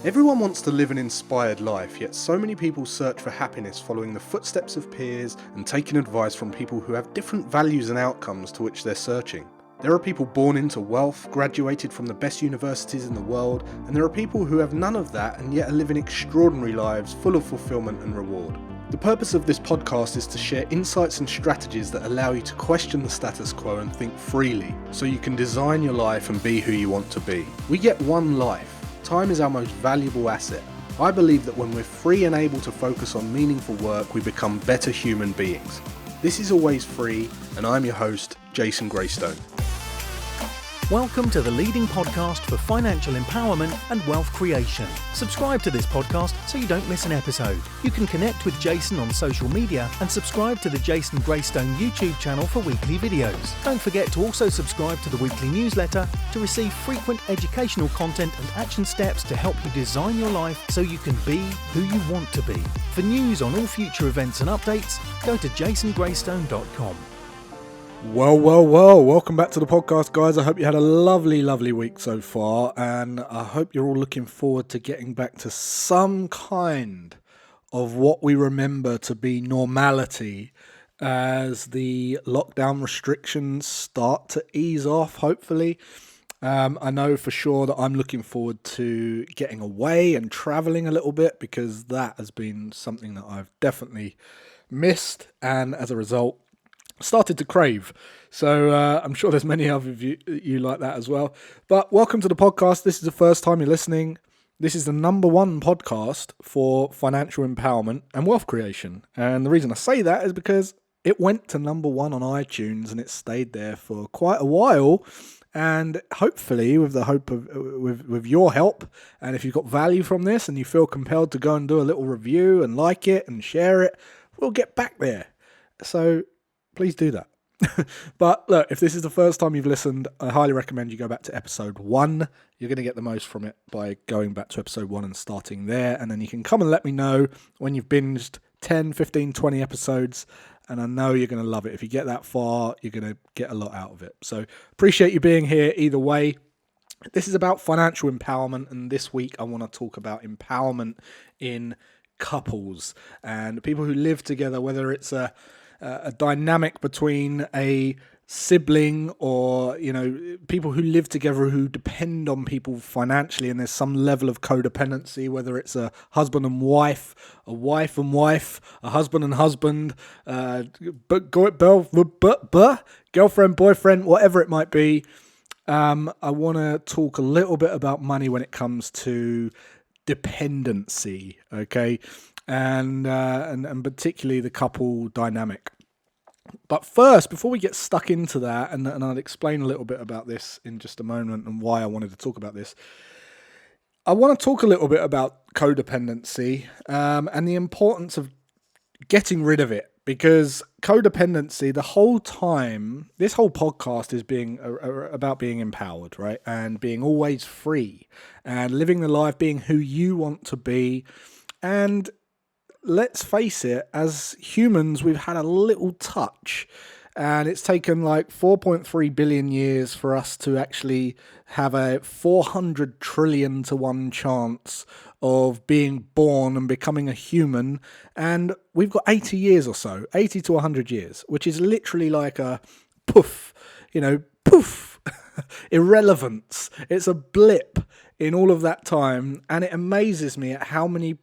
Everyone wants to live an inspired life, yet so many people search for happiness following the footsteps of peers and taking advice from people who have different values and outcomes to which they're searching. There are people born into wealth, graduated from the best universities in the world, and there are people who have none of that and yet are living extraordinary lives full of fulfillment and reward. The purpose of this podcast is to share insights and strategies that allow you to question the status quo and think freely, so you can design your life and be who you want to be. We get one life. Time is our most valuable asset. I believe that when we're free and able to focus on meaningful work, we become better human beings. This is Always Free, and I'm your host, Jason Graystone. Welcome to the leading podcast for financial empowerment and wealth creation. Subscribe to this podcast so you don't miss an episode. You can connect with Jason on social media and subscribe to the Jason Graystone YouTube channel for weekly videos. Don't forget to also subscribe to the weekly newsletter to receive frequent educational content and action steps to help you design your life so you can be who you want to be. For news on all future events and updates, go to jasongraystone.com. Well, welcome back to the podcast, guys. I hope you had a lovely week so far, and I hope you're all looking forward to getting back to some kind of what we remember to be normality as the lockdown restrictions start to ease off, hopefully. I know for sure that I'm looking forward to getting away and traveling a little bit, because that has been something that I've definitely missed, and as a result started to crave. So I'm sure there's many of you like that as well. But welcome to the podcast. This is the first time you're listening. This is the number one podcast for financial empowerment and wealth creation. And the reason I say that is because it went to number one on iTunes and it stayed there for quite a while. And hopefully, with the hope of with your help, and if you've got value from this and you feel compelled to go and do a little review and like it and share it, we'll get back there. So please do that. But look, if this is the first time you've listened, I highly recommend you go back to episode 1. You're going to get the most from it by going back to episode 1 and starting there. And then you can come and let me know when you've binged 10, 15, 20 episodes. And I know you're going to love it. If you get that far, you're going to get a lot out of it. So appreciate you being here either way. This is about financial empowerment. And this week I want to talk about empowerment in couples and people who live together, whether it's a dynamic between a sibling or, people who live together who depend on people financially, and there's some level of codependency, whether it's a husband and wife, a wife and wife, a husband and husband, girlfriend, boyfriend, whatever it might be. I want to talk a little bit about money when it comes to dependency, okay? And particularly the couple dynamic. But first, before we get stuck into that, and I'll explain a little bit about this in just a moment and why I wanted to talk about this, I want to talk a little bit about codependency and the importance of getting rid of it. Because codependency, the whole time, this whole podcast is about being empowered, right? And being always free and living the life, being who you want to be. And let's face it, as humans, we've had a little touch, and it's taken like 4.3 billion years for us to actually have a 400 trillion to 1 chance of being born and becoming a human. And we've got 80 years or so, 80 to 100 years, which is literally like a poof, irrelevance. It's a blip in all of that time. And it amazes me at how many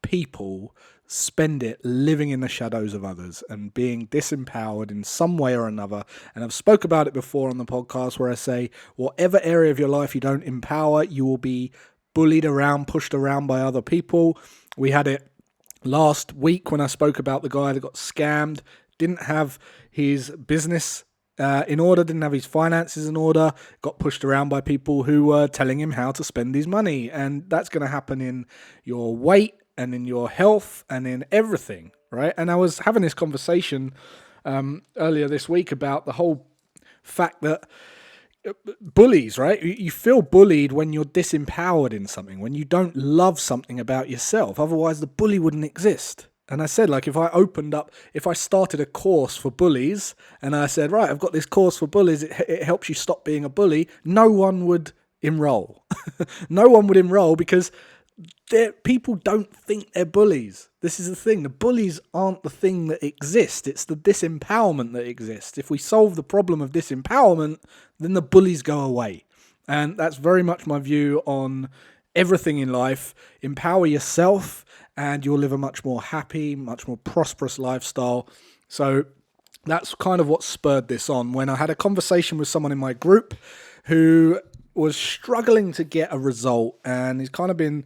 people spend it living in the shadows of others and being disempowered in some way or another. And I've spoke about it before on the podcast, where I say whatever area of your life you don't empower, you will be bullied around, pushed around by other people. We had it last week when I spoke about the guy that got scammed, didn't have his business in order, didn't have his finances in order, got pushed around by people who were telling him how to spend his money. And that's going to happen in your weight and in your health and in everything, right? And I was having this conversation earlier this week about the whole fact that bullies, right? You feel bullied when you're disempowered in something, when you don't love something about yourself. Otherwise, the bully wouldn't exist. And I said, like, if I started a course for bullies and I said, right, I've got this course for bullies, it helps you stop being a bully, no one would enroll. No one would enroll because People don't think they're bullies. This is the thing. The bullies aren't the thing that exists. It's the disempowerment that exists. If we solve the problem of disempowerment, then the bullies go away. And that's very much my view on everything in life. Empower yourself and you'll live a much more happy, much more prosperous lifestyle. So that's kind of what spurred this on. When I had a conversation with someone in my group who was struggling to get a result, and he's kind of been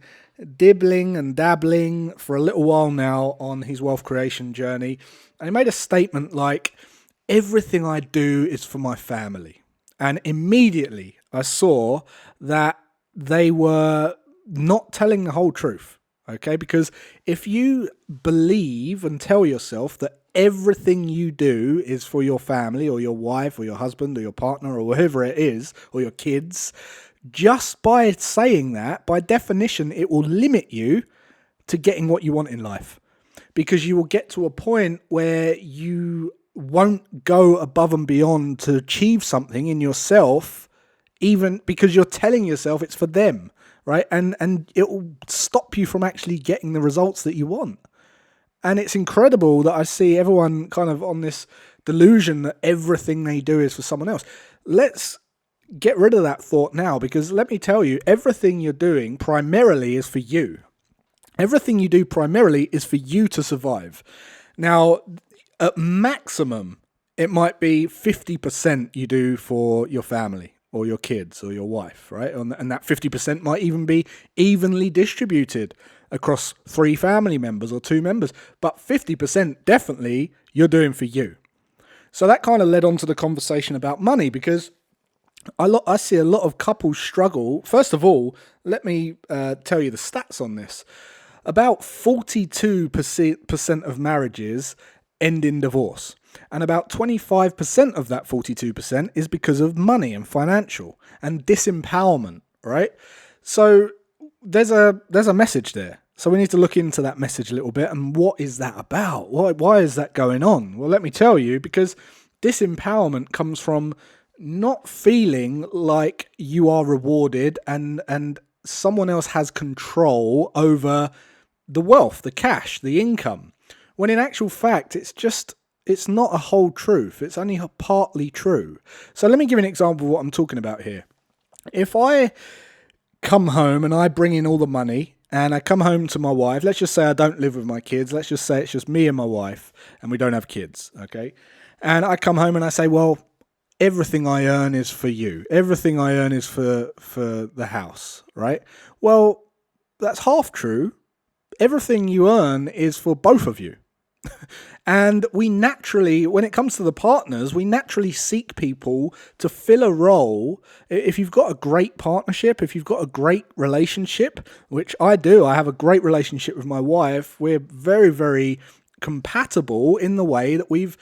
dibbling and dabbling for a little while now on his wealth creation journey. And he made a statement like, everything I do is for my family. And immediately I saw that they were not telling the whole truth. Okay, because if you believe and tell yourself that everything you do is for your family or your wife or your husband or your partner or whoever it is, or your kids, just by saying that, by definition, it will limit you to getting what you want in life. Because you will get to a point where you won't go above and beyond to achieve something in yourself, even because you're telling yourself it's for them. Right, and it will stop you from actually getting the results that you want. And it's incredible that I see everyone kind of on this delusion that everything they do is for someone else. Let's get rid of that thought now, because let me tell you, everything you're doing primarily is for you. Everything you do primarily is for you to survive. Now, at maximum, it might be 50% you do for your family, or your kids, or your wife, right? And that 50% might even be evenly distributed across 3 family members or 2 members. But 50% definitely you're doing for you. So that kind of led on to the conversation about money, because I see a lot of couples struggle. First of all, let me tell you the stats on this. About 42% of marriages end in divorce. And about 25% of that 42% is because of money and financial and disempowerment, right? So there's a message there. So we need to look into that message a little bit, and what is that about? Why is that going on? Well, let me tell you, because disempowerment comes from not feeling like you are rewarded and someone else has control over the wealth, the cash, the income. When in actual fact, it's not a whole truth. It's only partly true. So let me give you an example of what I'm talking about here. If I come home and I bring in all the money and I come home to my wife, let's just say I don't live with my kids. Let's just say it's just me and my wife and we don't have kids, okay? And I come home and I say, well, everything I earn is for you. Everything I earn is for the house, right? Well, that's half true. Everything you earn is for both of you. And we naturally, when it comes to the partners, we naturally seek people to fill a role. If you've got a great partnership, if you've got a great relationship, which I do, I have a great relationship with my wife. We're very, very compatible in the way that we've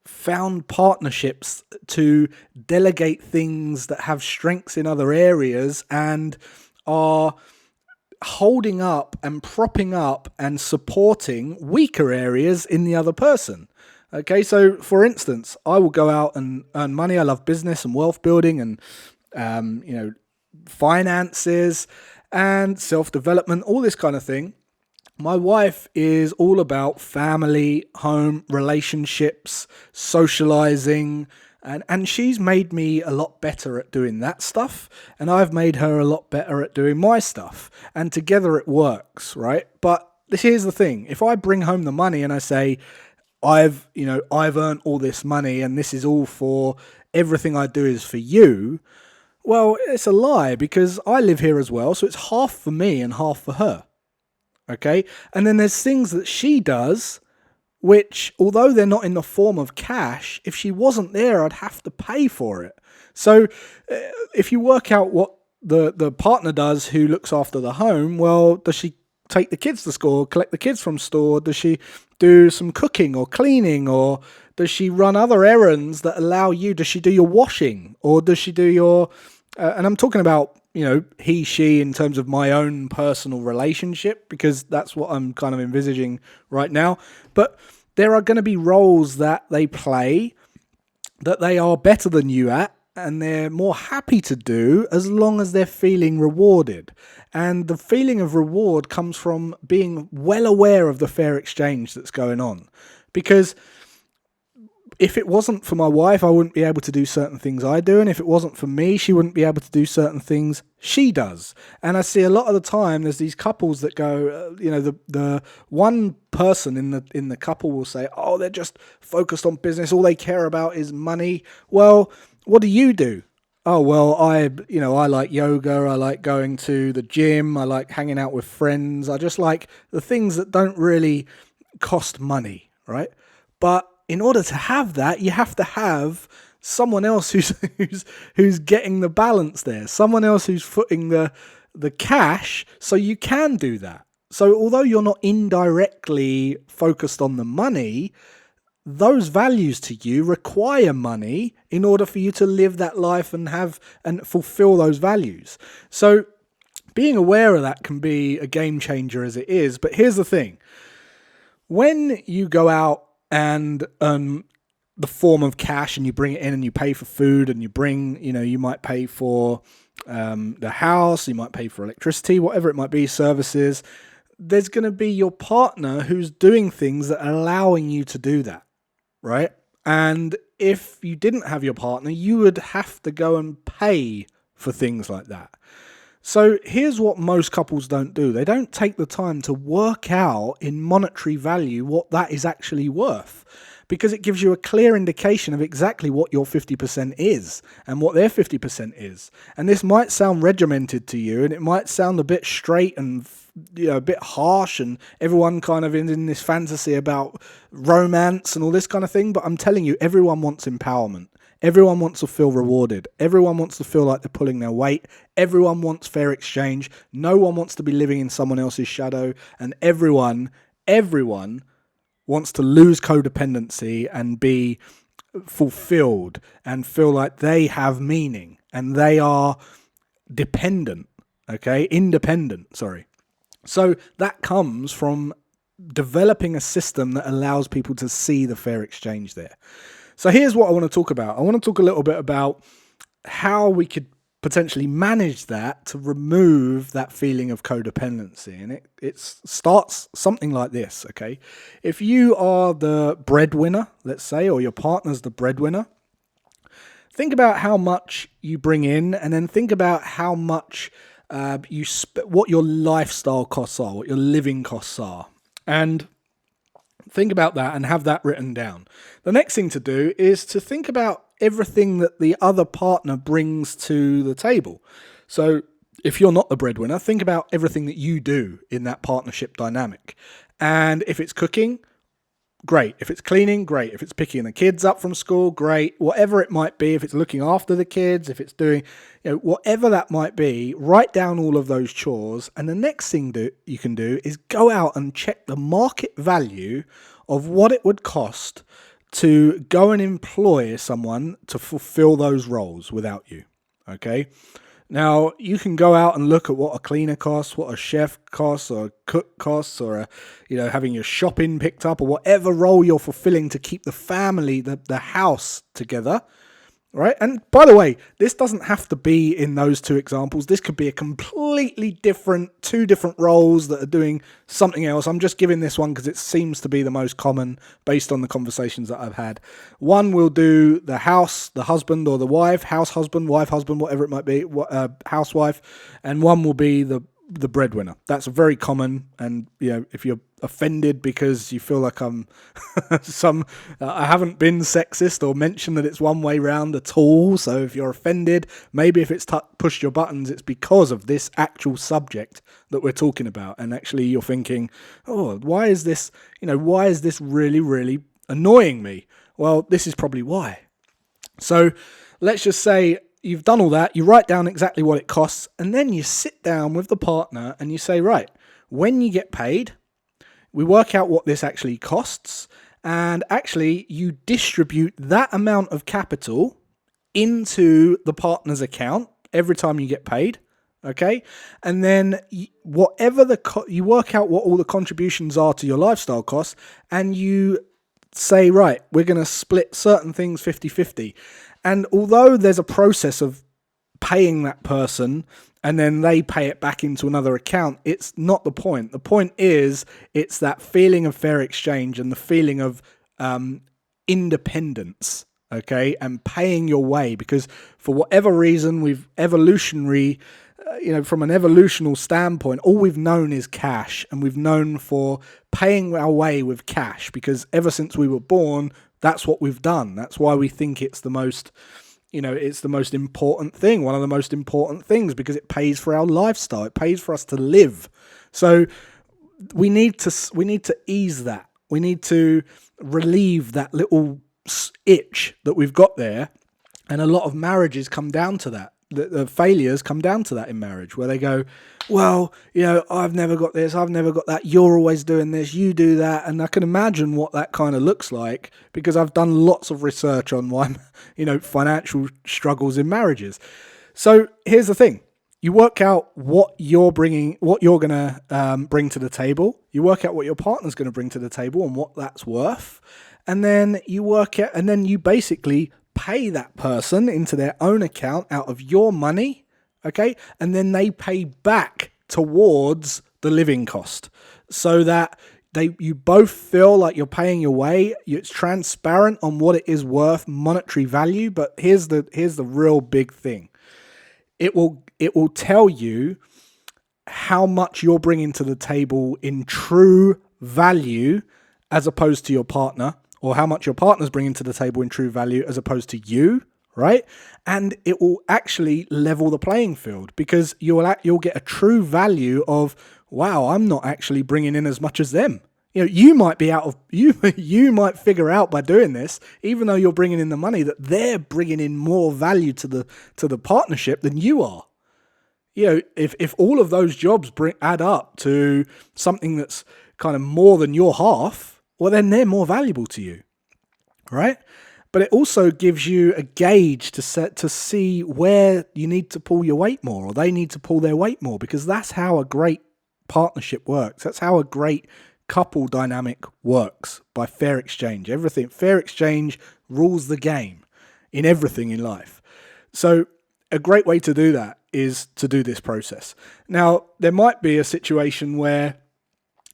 found partnerships to delegate things that have strengths in other areas and are holding up and propping up and supporting weaker areas in the other person. Okay, so for instance, I will go out and earn money. I love business and wealth building and finances and self-development, all this kind of thing. My wife is all about family, home, relationships, socializing, and she's made me a lot better at doing that stuff, and I've made her a lot better at doing my stuff, and together it works, right? But here's the thing. If I bring home the money and I say, I've earned all this money and this is all for everything I do is for you, well, it's a lie, because I live here as well, so it's half for me and half for her. Okay? And then there's things that she does which, although they're not in the form of cash, if she wasn't there, I'd have to pay for it. So if you work out what the partner does who looks after the home, well, does she take the kids to school, collect the kids from store? Does she do some cooking or cleaning, or does she run other errands that allow you? Does she do your washing, or does she do your... and I'm talking about, he, she, in terms of my own personal relationship, because that's what I'm kind of envisaging right now. But there are going to be roles that they play that they are better than you at, and they're more happy to do as long as they're feeling rewarded. And the feeling of reward comes from being well aware of the fair exchange that's going on. Because if it wasn't for my wife, I wouldn't be able to do certain things I do. And if it wasn't for me, she wouldn't be able to do certain things she does. And I see a lot of the time there's these couples that go, the one person in the couple will say, oh, they're just focused on business. All they care about is money. Well, what do you do? Oh, well, I like yoga. I like going to the gym. I like hanging out with friends. I just like the things that don't really cost money, right? But in order to have that, you have to have someone else who's getting the balance there, someone else who's footing the cash, so you can do that. So although you're not indirectly focused on the money, those values to you require money in order for you to live that life and have and fulfill those values. So being aware of that can be a game changer as it is. But here's the thing. When you go out and the form of cash and you bring it in and you pay for food and you might pay for the house, you might pay for electricity, whatever it might be, services, there's going to be your partner who's doing things that are allowing you to do that, right? And if you didn't have your partner, you would have to go and pay for things like that. So here's what most couples don't do. They don't take the time to work out in monetary value what that is actually worth, because it gives you a clear indication of exactly what your 50% is and what their 50% is. And this might sound regimented to you, and it might sound a bit straight and a bit harsh, and everyone kind of in this fantasy about romance and all this kind of thing. But I'm telling you, everyone wants empowerment. Everyone wants to feel rewarded. Everyone wants to feel like they're pulling their weight. Everyone wants fair exchange. No one wants to be living in someone else's shadow. And everyone wants to lose codependency and be fulfilled and feel like they have meaning and they are independent. So that comes from developing a system that allows people to see the fair exchange there. So here's what I want to talk about. I want to talk a little bit about how we could potentially manage that to remove that feeling of codependency. And it starts something like this, okay? If you are the breadwinner, let's say, or your partner's the breadwinner, think about how much you bring in, and then think about how much what your lifestyle costs are, what your living costs are. And think about that and have that written down. The next thing to do is to think about everything that the other partner brings to the table. So if you're not the breadwinner, think about everything that you do in that partnership dynamic. And if it's cooking, great. If it's cleaning, great. If it's picking the kids up from school, great. Whatever it might be, if it's looking after the kids, if it's doing, whatever that might be, write down all of those chores. And the next thing you can do is go out and check the market value of what it would cost to go and employ someone to fulfill those roles without you. Okay. Now, you can go out and look at what a cleaner costs, what a chef costs, or a cook costs, or having your shopping picked up, or whatever role you're fulfilling to keep the family, the house together, right? And by the way, this doesn't have to be in those two examples. This could be a completely different, two different roles that are doing something else. I'm just giving this one because it seems to be the most common based on the conversations that I've had. One will do the house, the husband or the wife, house husband, wife husband, whatever it might be, housewife, and one will be the breadwinner. That's very common. And if you're offended because you feel like I'm I haven't been sexist or mentioned that it's one way round at all. So if you're offended, maybe if it's pushed your buttons, it's because of this actual subject that we're talking about. And actually you're thinking, oh, why is this really, really annoying me? Well, this is probably why. So let's just say you've done all that, you write down exactly what it costs, and then you sit down with the partner and you say, right, when you get paid, we work out what this actually costs, and actually you distribute that amount of capital into the partner's account every time you get paid, okay? And then whatever you work out what all the contributions are to your lifestyle costs, and you say, right, we're going to split certain things 50-50. And although there's a process of paying that person and then they pay it back into another account, it's not the point. The point is it's that feeling of fair exchange and the feeling of independence, okay, and paying your way, because for whatever reason we've evolutionary, from an evolutional standpoint, all we've known is cash, and we've known for paying our way with cash because ever since we were born, that's what we've done. That's why we think it's the most, it's the most important thing, one of the most important things, because it pays for our lifestyle. It pays for us to live. So we need to ease that. We need to relieve that little itch that we've got there. And a lot of marriages come down to that. The failures come down to that in marriage, where they go, well, I've never got this, I've never got that, you're always doing this, you do that. And I can imagine what that kind of looks like, because I've done lots of research on why, financial struggles in marriages. So here's the thing. You work out what you're going to bring to the table. You work out what your partner's going to bring to the table and what that's worth. And then you basically pay that person into their own account out of your money, okay? And then they pay back towards the living cost, so that you both feel like you're paying your way. It's transparent on what it is worth, monetary value. But here's the real big thing. It will tell you how much you're bringing to the table in true value as opposed to your partner, or how much your partner's bringing to the table in true value as opposed to you, right? And it will actually level the playing field, because you'll get a true value of, wow, I'm not actually bringing in as much as them. You might be you might figure out by doing this, even though you're bringing in the money, that they're bringing in more value to the partnership than you are. If all of those jobs add up to something that's kind of more than your half, well, then they're more valuable to you, right? But it also gives you a gauge to see where you need to pull your weight more, or they need to pull their weight more, because that's how a great partnership works. That's how a great couple dynamic works, by fair exchange. Everything, fair exchange rules the game in everything in life. So a great way to do that is to do this process. Now, there might be a situation where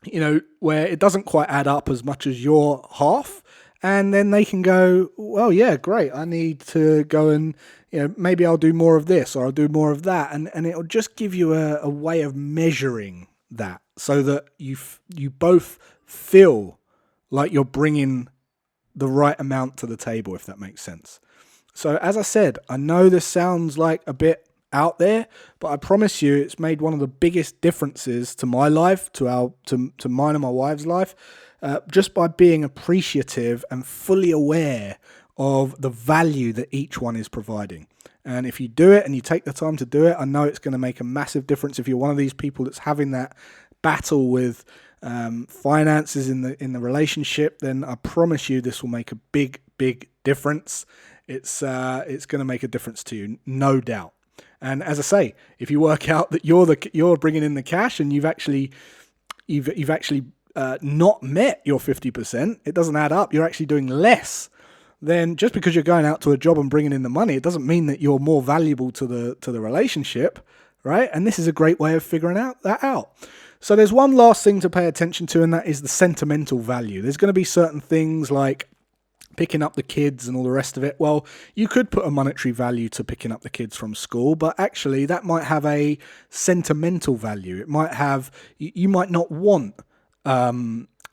it doesn't quite add up as much as your half, and then they can go, well, yeah, great, I need to go and, maybe I'll do more of this or I'll do more of that. And it'll just give you a way of measuring that, so that you both feel like you're bringing the right amount to the table, if that makes sense. So as I said, I know this sounds like a bit out there, but I promise you it's made one of the biggest differences to my life, to mine and my wife's life, just by being appreciative and fully aware of the value that each one is providing. And if you do it and you take the time to do it, I know it's going to make a massive difference. If you're one of these people that's having that battle with finances in the relationship, then I promise you this will make a big difference. It's going to make a difference to you, no doubt. And as I say, if you work out that you're bringing in the cash and you've actually not met your 50%, it doesn't add up. You're actually doing less. Then just because you're going out to a job and bringing in the money, it doesn't mean that you're more valuable to the relationship, right? And this is a great way of figuring that out. So there's one last thing to pay attention to, and that is the sentimental value. There's going to be certain things like picking up the kids and all the rest of it. Well, you could put a monetary value to picking up the kids from school, but actually that might have a sentimental value. It might have, you might not want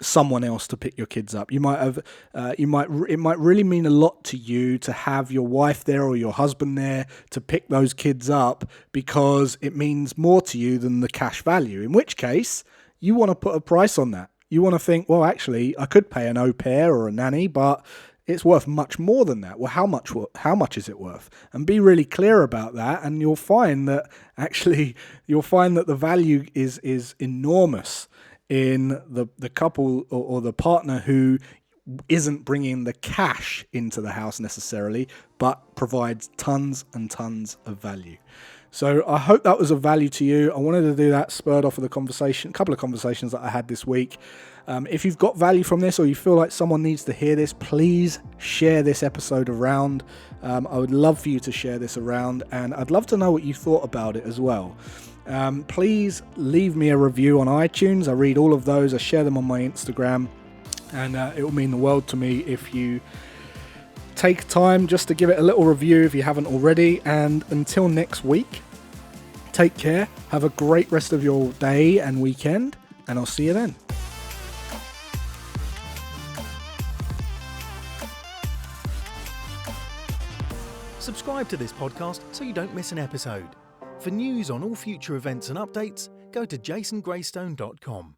someone else to pick your kids up. You might have, it might really mean a lot to you to have your wife there or your husband there to pick those kids up, because it means more to you than the cash value. In which case, you want to put a price on that. You want to think, well, actually, I could pay an au pair or a nanny, but it's worth much more than that. Well, how much is it worth? And be really clear about that, and you'll find that the value is enormous in the couple or the partner who isn't bringing the cash into the house necessarily, but provides tons and tons of value. So I hope that was of value to you. I wanted to do that spurred off of a couple of conversations that I had this week. If you've got value from this, or you feel like someone needs to hear this, please share this episode around. I would love for you to share this around, and I'd love to know what you thought about it as well. Please leave me a review on iTunes. I read all of those. I share them on my Instagram, and it will mean the world to me if you take time just to give it a little review if you haven't already. And until next week, take care. Have a great rest of your day and weekend, and I'll see you then. Subscribe to this podcast so you don't miss an episode. For news on all future events and updates, go to jasongraystone.com.